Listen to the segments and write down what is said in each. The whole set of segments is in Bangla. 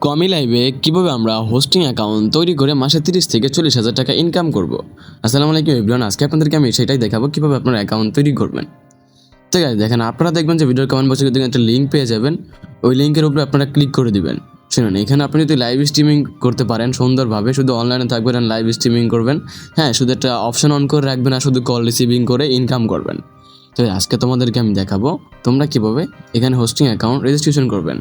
কমি লাইভে কীভাবে আমরা হোস্টিং অ্যাকাউন্ট তৈরি করে মাসে 30 থেকে 40 হাজার টাকা ইনকাম করব। আসসালামু আলাইকুম এভরিওয়ান, আজকে আপনাদেরকে আমি সেটাই দেখাবো কীভাবে আপনার অ্যাকাউন্ট তৈরি করবেন। ঠিক আছে, দেখেন আপনারা দেখবেন যে ভিডিওর কমেন্ট বক্সে কিন্তু একটা লিঙ্ক পেয়ে যাবেন, ওই লিঙ্কের উপরে আপনারা ক্লিক করে দিবেন। শুনুন, এখানে আপনি যদি লাইভ স্ট্রিমিং করতে পারেন সুন্দরভাবে, শুধু অনলাইনে থাকবেন আর লাইভ স্ট্রিমিং করবেন, হ্যাঁ শুধু একটা অপশন অন করে রাখবেন আর শুধু কল রিসিভিং করে ইনকাম করবেন। তো আজকে তোমাদেরকে আমি দেখাবো তোমরা কীভাবে এখানে হোস্টিং অ্যাকাউন্ট রেজিস্ট্রেশন করবেন।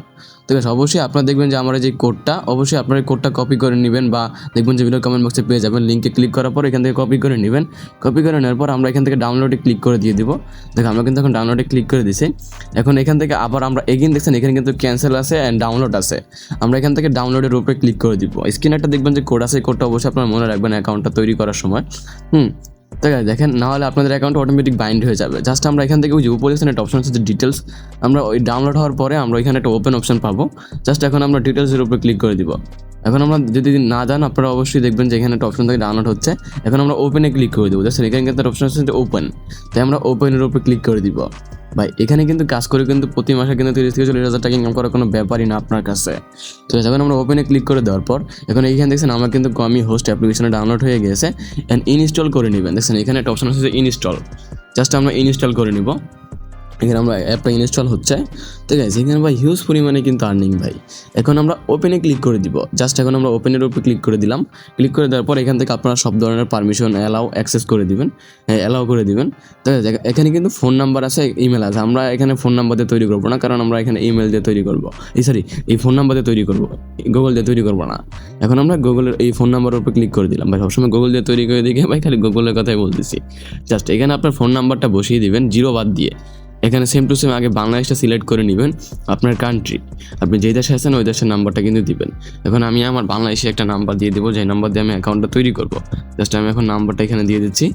ঠিক আছে, অবশ্যই আপনারা দেখবেন যে আমার যে কোডটা, অবশ্যই আপনার কোডটা কপি করে নেবেন বা দেখবেন যে ভিডিও কমেন্ট বক্সে পেয়ে যাবেন, লিঙ্কে ক্লিক করার পর এখান থেকে কপি করে নেবেন। কপি করে নেওয়ার পর আমরা এখান থেকে ডাউনলোডে ক্লিক করে দিয়ে দিব। দেখো আমরা কিন্তু এখন ডাউনলোডে ক্লিক করে দিছি। এখন এখান থেকে আবার আমরা এগেইন দেখছেন এখানে কিন্তু ক্যান্সেল আছে অ্যান্ড ডাউনলোড আছে। আমরা এখান থেকে ডাউনলোডের উপরে ক্লিক করে দিব। স্ক্রিনে একটা দেখবেন যে কোড আছে, কোডটা অবশ্যই আপনারা মনে রাখবেন অ্যাকাউন্টটা তৈরি করার সময়। ঠিক আছে, দেখেন নাহলে আপনাদের অ্যাকাউন্ট অটোমেটিক বাইন্ড হয়ে যাবে। জাস্ট আমরা এখান থেকে ওই যে উপরে একটা অপশন আছে যে ডিটেলস, আমরা ওই ডাউনলোড হওয়ার পরে আমরা এখানে একটা ওপেন অপশন পাবো। জাস্ট এখন আমরা ডিটেলসের উপরে ক্লিক করে দিব। এখন আমরা যদি না যান আপনারা অবশ্যই দেখবেন যে এখানে একটা অপশন থেকে ডাউনলোড হচ্ছে। এখন আমরা ওপেনে ক্লিক করে দেবো। জাস্ট এখানে কিন্তু একটা অপশন আছে যে ওপেন, তাই আমরা ওপেনের উপরে ক্লিক করে দিব। ভাই এখানে কিন্তু কাজ করে কিন্তু প্রতি মাসে কিন্তু 30 থেকে 40 হাজার টাকা ইনকাম করার কোনো ব্যাপারই না আপনার কাছে। তো যখন আমরা ওপেনে ক্লিক করে দেওয়ার পর এখন এইখানে দেখছেন আমার কিন্তু আমি হোস্ট অ্যাপ্লিকেশনে ডাউনলোড হয়ে গেছে অ্যান্ড ইনস্টল করে নেবেন। দেখছেন এখানে একটা অপশন আছে যে ইনস্টল, জাস্ট আমরা ইনস্টল করে নিব। এখানে আমরা অ্যাপটা ইনস্টল হচ্ছে। ঠিক আছে, এখানে ভাই হিউজ পরিমাণে কিন্তু আর্নিং ভাই। এখন আমরা ওপেনে ক্লিক করে দিব। জাস্ট এখন আমরা ওপেনের উপরে ক্লিক করে দিলাম। ক্লিক করে দেওয়ার পর এখান থেকে আপনারা সব ধরনের পারমিশন অ্যালাউ অ্যাক্সেস করে দিবেন, অ্যালাউ করে দিবেন। ঠিক আছে, এখানে কিন্তু ফোন নাম্বার আছে, ইমেল আছে। আমরা এখানে ফোন নাম্বার দিয়ে তৈরি করবো না, কারণ আমরা এখানে ইমেল দিয়ে তৈরি করবো, এই ফোন নাম্বার দিয়ে তৈরি করবো, গুগল দিয়ে তৈরি করবো না। এখন আমরা গুগলের এই ফোন নাম্বারের উপর ক্লিক করে দিলাম। ভাই সবসময় গুগল দিয়ে তৈরি করে দিকে ভাই, খালি গুগলের কথাই বলতেছি। জাস্ট এখানে আপনার ফোন নাম্বারটা বসিয়ে দিবেন 0 বাদ দিয়ে। এখানে সেম টু সেম আগে বাংলাদেশটা সিলেক্ট করে নেবেন, আপনার কান্ট্রি, আপনি যেই দেশে আছেন ওই দেশের নাম্বারটা কিন্তু দিবেন। এখন আমি আমার বাংলাদেশে একটা নাম্বার দিয়ে দেবো, যে নাম্বার দিয়ে আমি অ্যাকাউন্টটা তৈরি করবো। জাস্ট আমি এখন নাম্বারটা এখানে দিয়ে দিচ্ছি,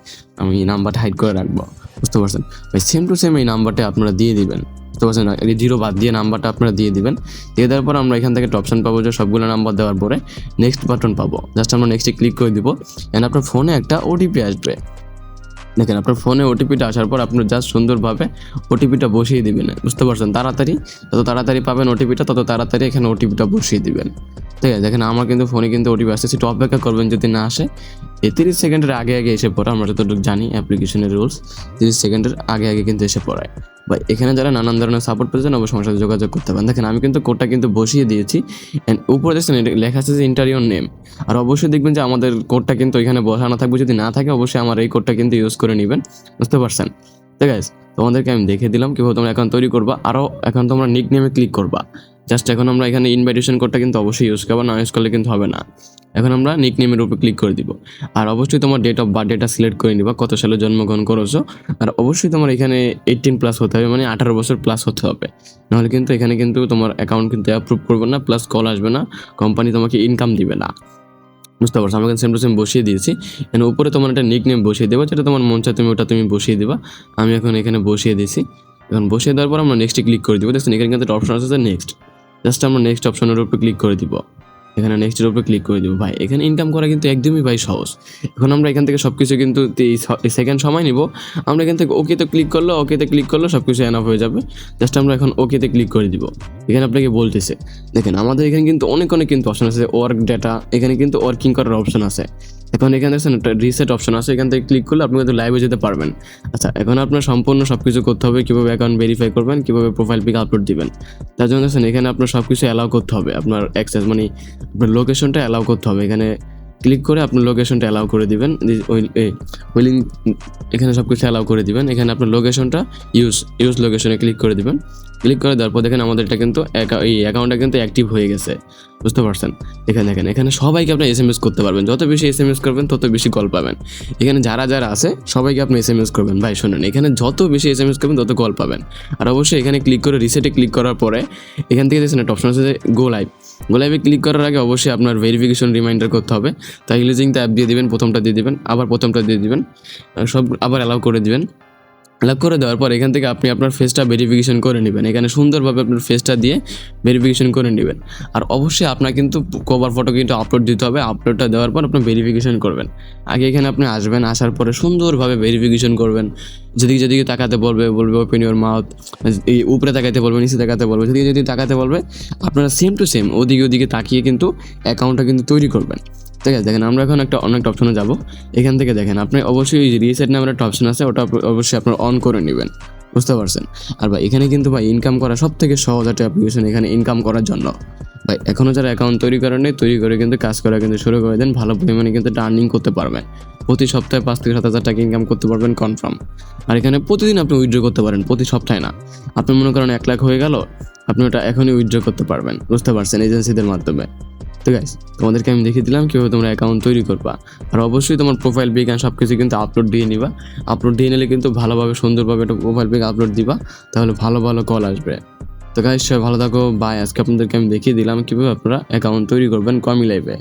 আমি নাম্বারটা হাইড করে রাখবো। বুঝতে পারছেন ভাই, সেম টু সেম এই নাম্বারটা আপনারা দিয়ে দিবেন। বুঝতে পারছেন, 0 বাদ দিয়ে নাম্বারটা আপনারা দিয়ে দিবেন। দিয়ে দেওয়ার পর আমরা এখান থেকে একটা অপশন পাবো যে সবগুলো নাম্বার দেওয়ার পরে নেক্সট বাটন পাবো। জাস্ট আমরা নেক্সটে ক্লিক করে দিব অ্যান্ড আপনার ফোনে একটা ওটিপি আসবে। দেখেন আপনার ফোনে ওটিপিটা আসার পর আপনি জাস্ট সুন্দরভাবে ওটিপিটা বসিয়ে দিবেন। বুঝতে পারছেন, তাড়াতাড়ি যত তাড়াতাড়ি পাবেন ওটিপিটা তত তাড়াতাড়ি এখানে ওটিপিটা বসিয়ে দিবেন। ঠিক আছে, দেখেন আমার কিন্তু ফোনে কিন্তু ওটিপি আসছে, একটু অপেক্ষা করবেন। যদি না আসে 30 সেকেন্ডের আগে আগে এসে পড়ে, আমরা যতটুকু জানি অ্যাপ্লিকেশনের রুলস 30 সেকেন্ডের আগে আগে কিন্তু এসে পড়ায়। বা এখানে যারা নানান ধরনের সাপোর্ট পেয়েছেন অবশ্যই আমার সাথে যোগাযোগ করতে পারেন। দেখেন আমি কিন্তু কোডটা কিন্তু বসিয়ে দিয়েছি অ্যান্ড উপরে দেখছেন লেখা আছে যে ইন্টার ইওর নেম। আর অবশ্যই দেখবেন যে আমাদের কোডটা কিন্তু এখানে বসানো থাকবে, যদি না থাকে অবশ্যই আমার এই কোডটা কিন্তু ইউজ করে নেবেন। বুঝতে পারছেন? ঠিক আছে, তোমাদেরকে আমি দেখে দিলাম কীভাবে তোমরা অ্যাকাউন্ট তৈরি করবা। আরও এখন তোমরা নিক নেমে ক্লিক করবা। জাস্ট এখন আমরা এখানে ইনভাইটেশন কোডটা কিন্তু অবশ্যই ইউজ করবো, না ইউজ করলে কিন্তু হবে না। এখন আমরা নিক নেমের উপরে ক্লিক করে দিব। আর অবশ্যই তোমার ডেট অফ বার্থডেটা সিলেক্ট করে নিবা, কত সালে জন্মগ্রহণ করেছো। আর অবশ্যই তোমার এখানে 18+ হতে হবে, মানে 18 বছর প্লাস হতে হবে। নাহলে কিন্তু এখানে কিন্তু তোমার অ্যাকাউন্ট কিন্তু অ্যাপ্রুভ করবে না, প্লাস কল আসবে না, কোম্পানি তোমাকে ইনকাম দিবে না। বুঝতে পারছো, আমাকে সেম টু সেম বসিয়ে দিয়েছি। এখানে উপরে তোমার একটা নিক নেম বসিয়ে দেবো, যেটা তোমার মন চায় তুমি ওটা তুমি বসিয়ে দিবা। আমি এখন এখানে বসিয়ে দিয়েছি। এখন বসিয়ে দেওয়ার পর আমরা নেক্সটে ক্লিক করে দিব। দেখছেন এখানে কিন্তু একটা অপশন আছে নেক্সট, জাস্ট আমরা নেক্সট অপশনের উপরে ক্লিক করে দিব। এখানে নেক্সটের উপরে ক্লিক করে দিব। ভাই এখানে ইনকাম করা কিন্তু একদমই ভাই সহজ। এখন আমরা এখান থেকে সব কিছু কিন্তু 30 সেকেন্ড সময় নিব। আমরা এখান থেকে ওকেতে ক্লিক করলো সব কিছু এনাফ হয়ে যাবে। জাস্ট আমরা এখন ওকেতে ক্লিক করে দিব। এখানে আপনাকে বলতেছে, দেখেন আমাদের এখানে কিন্তু অনেক কিন্তু অপশন আছে। ওয়ার্ক ডেটা, এখানে কিন্তু ওয়ার্কিং করার অপশন আছে। এখন এখানে দেখছেন একটা রিসেট অপশন আছে, এখান থেকে ক্লিক করলে আপনি কিন্তু লাইভে যেতে পারবেন। আচ্ছা, এখন আপনার সম্পূর্ণ সব কিছু করতে হবে, কীভাবে অ্যাকাউন্ট ভেরিফাই করবেন, কীভাবে প্রোফাইল পিক আপলোড দিবেন। তার জন্য দেখছেন এখানে আপনার সব কিছু অ্যালাউ করতে হবে, আপনার অ্যাক্সেস মানে আপনার লোকেশনটা অ্যালাউ করতে হবে। এখানে ক্লিক করে আপনার লোকেশনটা অ্যালাউ করে দিবেন। ওই লিঙ্ক এখানে সব কিছু অ্যালাউ করে দিবেন। এখানে আপনার লোকেশনটা ইউজ লোকেশনে ক্লিক করে দিবেন। ক্লিক করে দেওয়ার পর দেখেন আমাদের এটা কিন্তু এই অ্যাকাউন্টটা কিন্তু অ্যাক্টিভ হয়ে গেছে। বুঝতে পারছেন, এখানে সবাইকে আপনি SMS করতে পারবেন। যত বেশি SMS করবেন তত বেশি কল পাবেন। এখানে যারা আছে সবাইকে আপনি SMS করবেন। ভাই শুনুন, এখানে যত বেশি SMS করবেন তত কল পাবেন। আর অবশ্যই এখানে ক্লিক করে রিসেটে ক্লিক করার পরে এখান থেকে দেখছেন একটা অপশন আছে যে গো লাইভে ক্লিক করার আগে অবশ্যই আপনার ভেরিফিকেশন রিমাইন্ডার করতে হবে। তাই ইউজিং দ্য অ্যাপ দিয়ে দিবেন, প্রথমটা দিয়ে দিবেন, আবার প্রথমটা দিয়ে দিবেন, সব আবার অ্যালাউ করে দিবেন। লক করে দেওয়ার পর এখান থেকে আপনি আপনার ফেসটা ভেরিফিকেশন করে নেবেন। এখানে সুন্দরভাবে আপনার ফেসটা দিয়ে ভেরিফিকেশন করে নেবেন। আর অবশ্যই আপনার কিন্তু কভার ফটো কিন্তু আপলোড দিতে হবে। আপলোডটা দেওয়ার পর আপনি ভেরিফিকেশন করবেন। আগে এখানে আপনি আসবেন, আসার পরে সুন্দরভাবে ভেরিফিকেশন করবেন। যেদিকে তাকাতে বলবে ওপেন ইউর মাউথ, এই উপরে তাকাতে বলবে, নিচে তাকাতে বলবে, যেদিকে তাকাতে বলবে আপনারা সেম টু সেম ওদিকে তাকিয়ে কিন্তু অ্যাকাউন্টটা কিন্তু তৈরি করবেন। ঠিক আছে, দেখেন আমরা এখন অন্য একটা অপশনে যাব। এখান থেকে দেখেন আপনি অবশ্যই রিসেট নামের একটা অপশন আছে, ওটা অবশ্যই আপনার অন করে নেবেন। বুঝতে পারছেন? আর ভাই এখানে কিন্তু ভাই ইনকাম করা সব থেকে সহজ একটা অ্যাপ্লিকেশন এখানে ইনকাম করার জন্য। ভাই এখনও যারা অ্যাকাউন্ট তৈরি করেন নাই, তৈরি করে কিন্তু কাজ করা কিন্তু শুরু করে দেন, ভালো পরিমাণে কিন্তু আর্নিং করতে পারবেন। প্রতি সপ্তাহে 5 থেকে 7 হাজার টাকা ইনকাম করতে পারবেন কনফার্ম। আর এখানে প্রতিদিন আপনি উইথড্র করতে পারেন, প্রতি সপ্তাহে না। আপনি মনে করেন 1 লাখ হয়ে গেল, আপনি ওটা এখনই উইথড্র করতে পারবেন। বুঝতে পারছেন? এজেন্সিদের মাধ্যমে। তো গাইস, তোমাদেরকে আমি দেখিয়ে দিলাম কীভাবে তোমরা অ্যাকাউন্ট তৈরি করবা। আর অবশ্যই তোমার প্রোফাইল পিক আর সব কিছু কিন্তু আপলোড দিয়ে নিবা। আপলোড দিয়ে নিলে কিন্তু ভালোভাবে সুন্দরভাবে একটা প্রোফাইল পিক আপলোড দিবা, তাহলে ভালো ভালো কল আসবে। তো গাইস, সবাই ভালো থাকো, বাই। আজকে আপনাদেরকে আমি দেখিয়ে দিলাম কীভাবে আপনারা অ্যাকাউন্ট তৈরি করবেন কমি লাইভে।